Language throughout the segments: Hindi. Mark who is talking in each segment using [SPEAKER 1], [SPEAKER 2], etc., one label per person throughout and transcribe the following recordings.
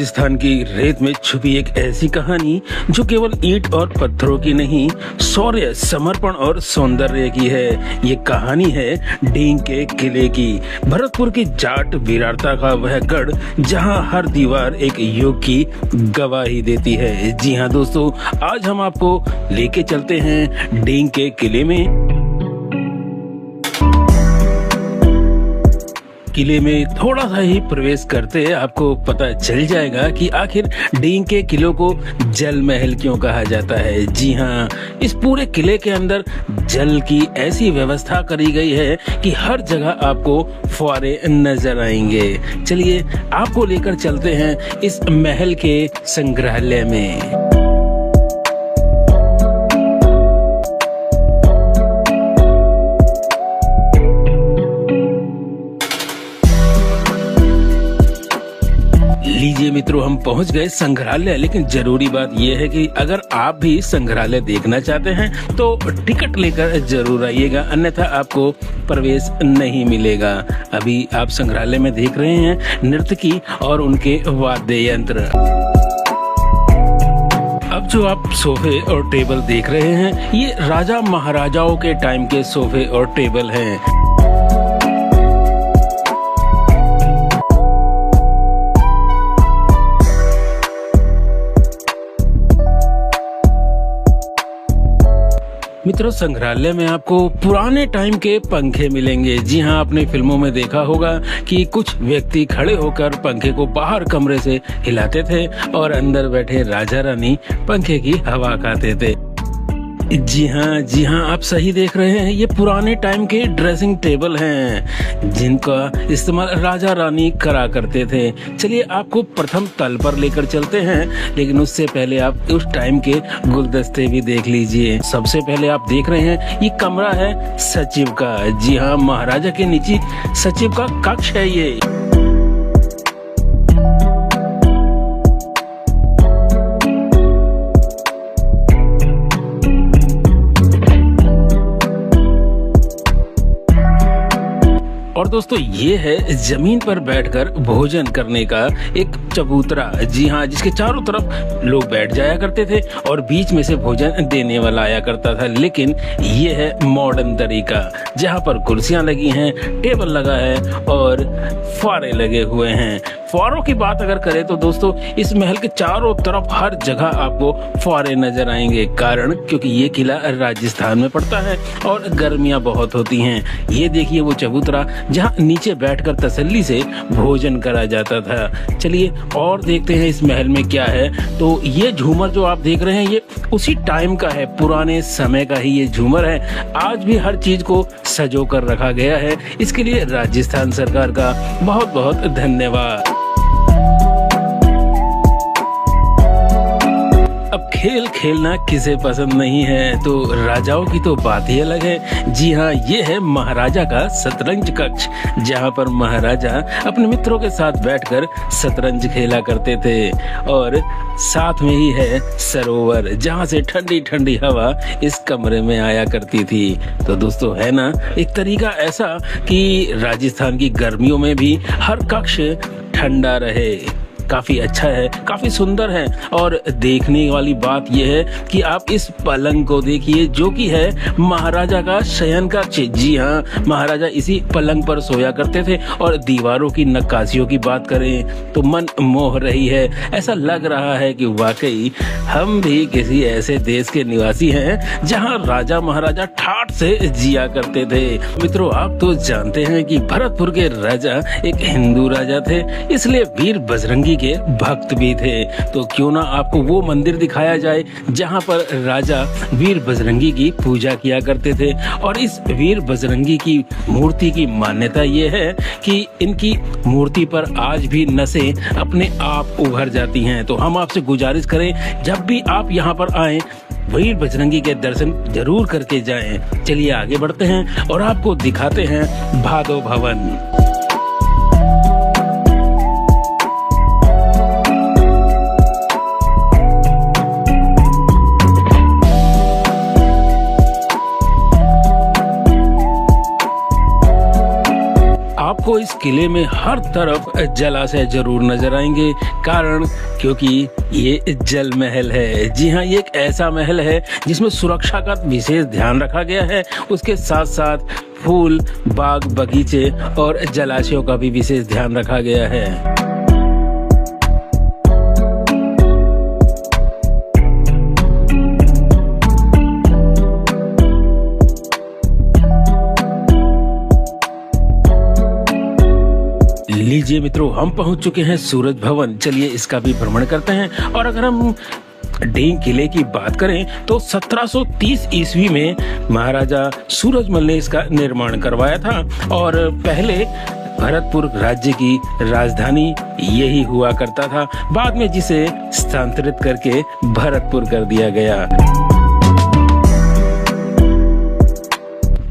[SPEAKER 1] राजस्थान की रेत में छुपी एक ऐसी कहानी जो केवल ईंट और पत्थरों की नहीं, शौर्य, समर्पण और सौंदर्य की है। ये कहानी है डींग के किले की, भरतपुर की जाट वीरता का वह गढ़ जहां हर दीवार एक युग की गवाही देती है। जी हाँ दोस्तों, आज हम आपको लेके चलते हैं डींग के किले में। किले में थोड़ा सा ही प्रवेश करते आपको पता चल जाएगा कि आखिर डींग के किलों को जल महल क्यों कहा जाता है। जी हाँ, इस पूरे किले के अंदर जल की ऐसी व्यवस्था करी गई है कि हर जगह आपको फुआरे नजर आएंगे। चलिए आपको लेकर चलते हैं इस महल के संग्रहालय में। लीजिए मित्रों, हम पहुंच गए संग्रहालय। लेकिन जरूरी बात यह है कि अगर आप भी संग्रहालय देखना चाहते हैं तो टिकट लेकर जरूर आइएगा, अन्यथा आपको प्रवेश नहीं मिलेगा। अभी आप संग्रहालय में देख रहे हैं नर्तकी और उनके वाद्य यंत्र। अब जो आप सोफे और टेबल देख रहे हैं, ये राजा महाराजाओं के टाइम के सोफे और टेबल हैं। मित्रों, संग्रहालय में आपको पुराने टाइम के पंखे मिलेंगे। जी हाँ, आपने फिल्मों में देखा होगा कि कुछ व्यक्ति खड़े होकर पंखे को बाहर कमरे से हिलाते थे और अंदर बैठे राजा रानी पंखे की हवा खाते थे। जी हाँ, आप सही देख रहे हैं। ये पुराने टाइम के ड्रेसिंग टेबल हैं जिनका इस्तेमाल राजा रानी करा करते थे। चलिए आपको प्रथम तल पर लेकर चलते हैं, लेकिन उससे पहले आप उस टाइम के गुलदस्ते भी देख लीजिए। सबसे पहले आप देख रहे हैं ये कमरा है सचिव का। जी हाँ, महाराजा के नीचे सचिव का कक्ष है ये। और दोस्तों, ये है जमीन पर बैठकर भोजन करने का एक चबूतरा। जी हाँ, जिसके चारों तरफ लोग बैठ जाया करते थे और बीच में से भोजन देने वाला आया करता था। लेकिन ये है मॉडर्न तरीका, जहाँ पर कुर्सियां लगी हैं, टेबल लगा है और फुआरे लगे हुए हैं। फुआरों की बात अगर करें तो दोस्तों, इस महल के चारों तरफ हर जगह आपको फुआरे नजर आएंगे। कारण क्योंकि ये किला राजस्थान में पड़ता है और गर्मियां बहुत होती हैं। ये देखिए वो चबूतरा जहाँ नीचे बैठकर तसल्ली से भोजन करा जाता था। चलिए और देखते हैं इस महल में क्या है। तो ये झूमर जो आप देख रहे हैं, ये उसी टाइम का है, पुराने समय का ही ये झूमर है। आज भी हर चीज को सजो कर रखा गया है। इसके लिए राजस्थान सरकार का बहुत बहुत धन्यवाद। अब खेल खेलना किसे पसंद नहीं है, तो राजाओं की तो बात ही अलग है। जी हाँ, ये है महाराजा का शतरंज कक्ष, जहाँ पर महाराजा अपने मित्रों के साथ बैठकर शतरंज खेला करते थे। और साथ में ही है सरोवर, जहाँ से ठंडी ठंडी हवा इस कमरे में आया करती थी। तो दोस्तों, है ना एक तरीका ऐसा कि राजस्थान की गर्मियों में भी हर कक्ष ठंडा रहे। काफी अच्छा है, काफी सुंदर है। और देखने वाली बात यह है कि आप इस पलंग को देखिए, जो कि है महाराजा का शयन कक्ष। जी हाँ, महाराजा इसी पलंग पर सोया करते थे। और दीवारों की नक्काशियों की बात करें तो मन मोह रही है। ऐसा लग रहा है कि वाकई हम भी किसी ऐसे देश के निवासी हैं जहाँ राजा महाराजा ठाठ से जिया करते थे। मित्रों, आप तो जानते हैं कि भरतपुर के राजा एक हिंदू राजा थे, इसलिए वीर बजरंगी के भक्त भी थे। तो क्यों ना आपको वो मंदिर दिखाया जाए जहां पर राजा वीर बजरंगी की पूजा किया करते थे। और इस वीर बजरंगी की मूर्ति की मान्यता ये है कि इनकी मूर्ति पर आज भी नसें अपने आप उभर जाती हैं। तो हम आपसे गुजारिश करें, जब भी आप यहाँ पर आएं, वीर बजरंगी के दर्शन जरूर करके जाएं। चलिए आगे बढ़ते हैं और आपको दिखाते हैं भादो भवन। आपको इस किले में हर तरफ जलाशय जरूर नजर आएंगे, कारण क्योंकि ये जल महल है। जी हाँ, ये एक ऐसा महल है जिसमें सुरक्षा का विशेष ध्यान रखा गया है। उसके साथ साथ फूल, बाग, बगीचे और जलाशयों का भी विशेष ध्यान रखा गया है। लीजिए मित्रों, हम पहुंच चुके हैं सूरज भवन। चलिए इसका भी भ्रमण करते हैं। और अगर हम ढींग किले की बात करें तो 1730 ईस्वी में महाराजा सूरजमल ने इसका निर्माण करवाया था और पहले भरतपुर राज्य की राजधानी यही हुआ करता था। बाद में जिसे स्थानांतरित करके भरतपुर कर दिया गया।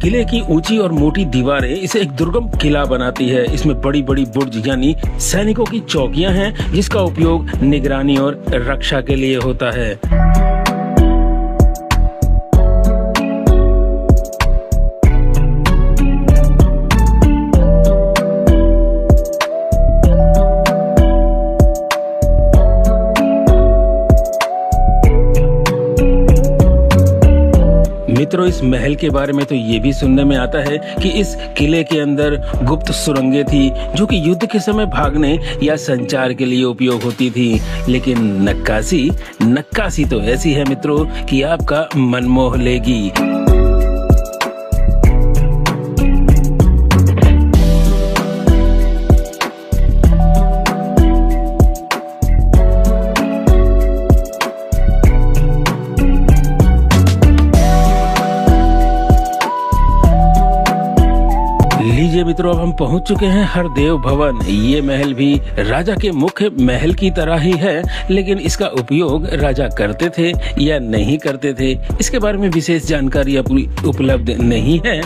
[SPEAKER 1] किले की ऊंची और मोटी दीवारें इसे एक दुर्गम किला बनाती है। इसमें बड़ी बड़ी बुर्ज यानी सैनिकों की चौकियां हैं, जिसका उपयोग निगरानी और रक्षा के लिए होता है। मित्रों, इस महल के बारे में तो ये भी सुनने में आता है कि इस किले के अंदर गुप्त सुरंगें थी जो कि युद्ध के समय भागने या संचार के लिए उपयोग होती थी। लेकिन नक्काशी तो ऐसी है मित्रों कि आपका मन मोह लेगी। लीजिए मित्रों, अब हम पहुंच चुके हैं हरदेव भवन। ये महल भी राजा के मुख्य महल की तरह ही है, लेकिन इसका उपयोग राजा करते थे या नहीं करते थे, इसके बारे में विशेष जानकारी उपलब्ध नहीं है।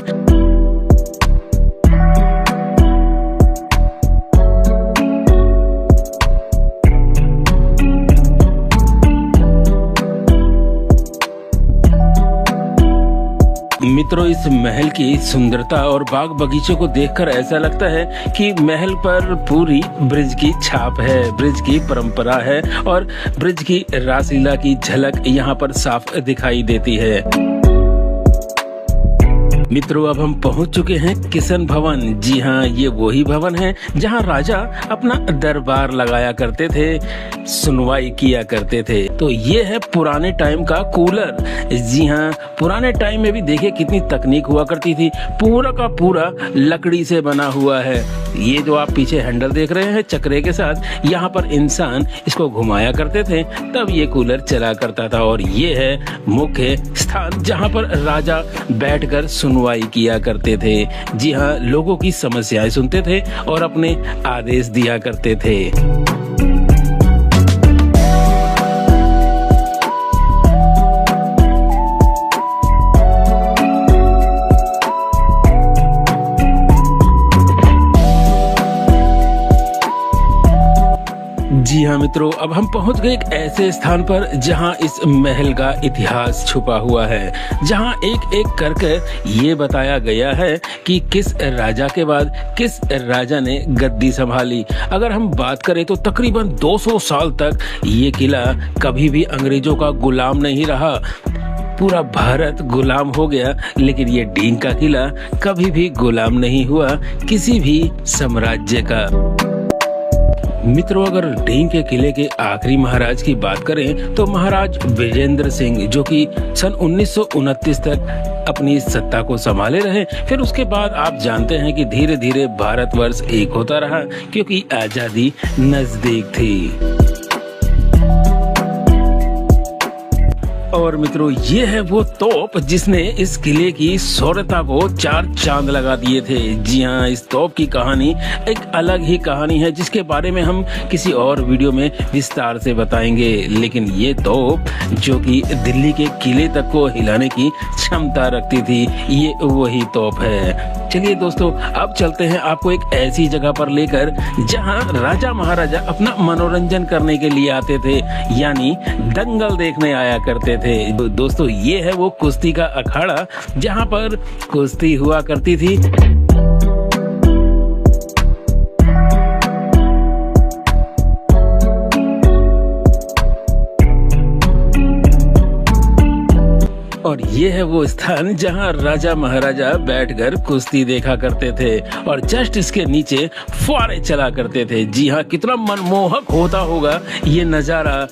[SPEAKER 1] मित्रों, इस महल की सुंदरता और बाग बगीचों को देखकर ऐसा लगता है कि महल पर पूरी ब्रिज की छाप है, ब्रिज की परंपरा है और ब्रिज की रासलीला की झलक यहाँ पर साफ दिखाई देती है। मित्रों, अब हम पहुंच चुके हैं किशन भवन। जी हाँ, ये वही भवन है जहां राजा अपना दरबार लगाया करते थे, सुनवाई किया करते थे। तो ये है पुराने टाइम का कूलर। जी हाँ, पुराने टाइम में भी देखिए कितनी तकनीक हुआ करती थी। पूरा का पूरा लकड़ी से बना हुआ है। ये जो आप पीछे हैंडल देख रहे हैं चक्रे के साथ, यहाँ पर इंसान इसको घुमाया करते थे, तब ये कूलर चला करता था। और ये है मुख्य स्थान जहाँ पर राजा बैठकर सुनवाई किया करते थे। जी हाँ, लोगों की समस्याएं सुनते थे और अपने आदेश दिया करते थे। जी हाँ मित्रों, अब हम पहुंच गए एक ऐसे स्थान पर जहां इस महल का इतिहास छुपा हुआ है, जहां एक एक करके ये बताया गया है कि किस राजा के बाद किस राजा ने गद्दी संभाली। अगर हम बात करें तो तकरीबन 200 साल तक ये किला कभी भी अंग्रेजों का गुलाम नहीं रहा। पूरा भारत गुलाम हो गया, लेकिन ये ढींग का किला कभी भी गुलाम नहीं हुआ किसी भी साम्राज्य का। मित्रों, अगर ढींग के किले के आखिरी महाराज की बात करें तो महाराज विजेंद्र सिंह, जो कि सन 1929 तक अपनी सत्ता को संभाले रहे। फिर उसके बाद आप जानते हैं कि धीरे धीरे भारतवर्ष एक होता रहा, क्योंकि आजादी नजदीक थी। और मित्रों, ये है वो तोप जिसने इस किले की शौर्यता को 4 चांद लगा दिए थे। जी हाँ, इस तोप की कहानी एक अलग ही कहानी है, जिसके बारे में हम किसी और वीडियो में विस्तार से बताएंगे। लेकिन ये तोप जो कि दिल्ली के किले तक को हिलाने की क्षमता रखती थी, ये वही तोप है। चलिए दोस्तों, अब चलते हैं आपको एक ऐसी जगह पर लेकर जहां राजा महाराजा अपना मनोरंजन करने के लिए आते थे, यानी दंगल देखने आया करते थे। दोस्तों, ये है वो कुश्ती का अखाड़ा जहां पर कुश्ती हुआ करती थी। और ये है वो स्थान जहां राजा महाराजा बैठकर कुश्ती देखा करते थे और जस्ट इसके नीचे फुहारे चला करते थे। जी हाँ, कितना मनमोहक होता होगा ये नजारा।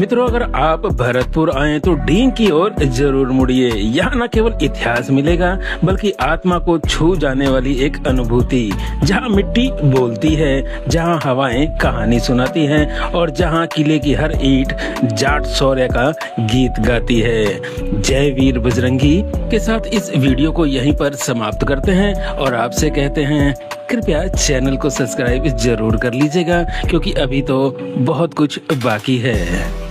[SPEAKER 1] मित्रों, अगर आप भरतपुर आए तो डींग की ओर जरूर मुड़िए। यहाँ न केवल इतिहास मिलेगा बल्कि आत्मा को छू जाने वाली एक अनुभूति, जहाँ मिट्टी बोलती है, जहाँ हवाएं कहानी सुनाती हैं और जहाँ किले की हर ईंट जाट शौर्य का गीत गाती है। जय वीर बजरंगी के साथ इस वीडियो को यहीं पर समाप्त करते हैं और आपसे कहते हैं कृपया चैनल को सब्सक्राइब जरूर कर लीजिएगा, क्योंकि अभी तो बहुत कुछ बाकी है।